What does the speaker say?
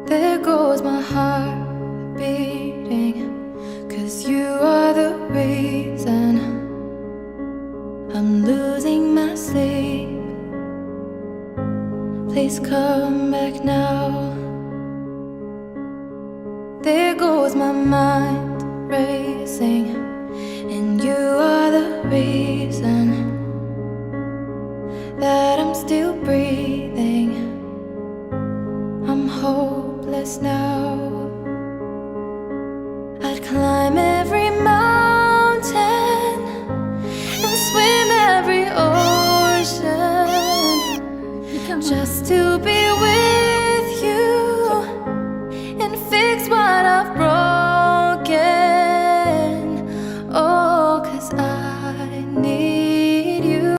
There goes my heart beating, 'cause you are the reason I'm losing my sleep. Please come back now. There goes my mind racing,